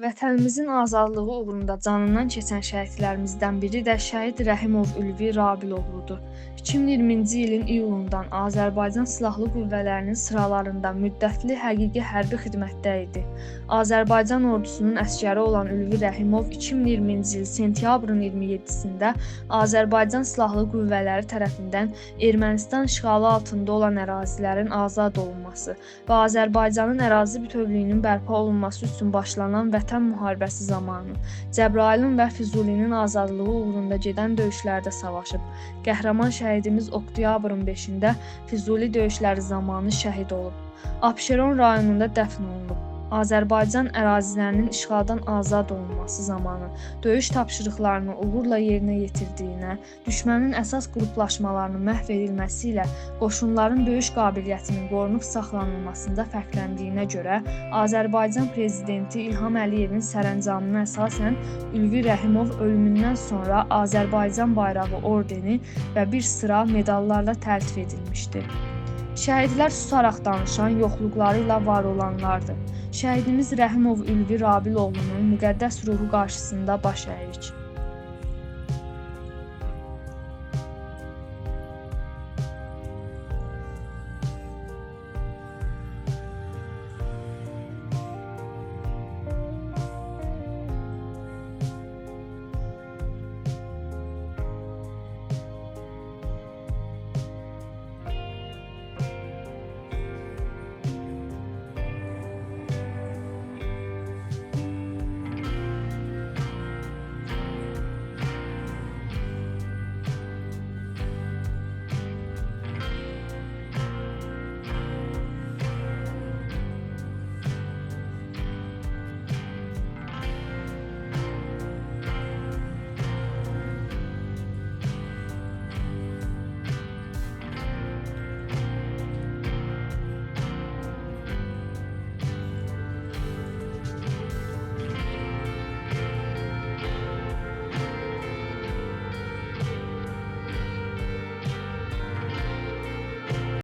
Vətənimizin azadlığı uğrunda canından keçən şəhidlərimizdən biri də şəhid Rəhimov Ülvi Rabiloğludur. 2020-ci ilin iyulundan Azərbaycan Silahlı Qüvvələrinin sıralarında müddətli həqiqi hərbi xidmətdə idi. Azərbaycan ordusunun əsgəri olan Ülvi Rəhimov 2020-ci il sentyabrın 27-sində Azərbaycan Silahlı Qüvvələri tərəfindən Ermənistan işğalı altında olan ərazilərin azad olunması və Azərbaycanın ərazi bütövlüyünün bərpa olunması üçün başlanan Vətən müharibəsi zamanı Cəbrayılın və Füzulinin azadlığı uğrunda gedən döyüşlərdə savaşıb. Qəhrəman şəhidimiz oktyabrın 5-də Füzuli döyüşləri zamanı şəhid olub. Abşeron rayonunda dəfn olunub. Azərbaycan ərazilərinin işğaldan azad olunması zamanı döyüş tapşırıqlarını uğurla yerinə yetirdiyinə, düşmənin əsas qruplaşmalarının məhv edilməsi ilə qoşunların döyüş qabiliyyətinin qorunub saxlanılmasında fərqləndiyinə görə Azərbaycan Prezidenti İlham Əliyevin sərəncamına əsasən Ülvi Rəhimov ölümündən sonra Azərbaycan bayrağı ordeni və bir sıra medallarla təltif edilmişdir. Şəhidlər susaraq danışan, yoxluqları ilə var olanlardır. Şəhidimiz Rəhimov Ülvi Rabiloğlunun müqəddəs ruhu qarşısında baş əyirik.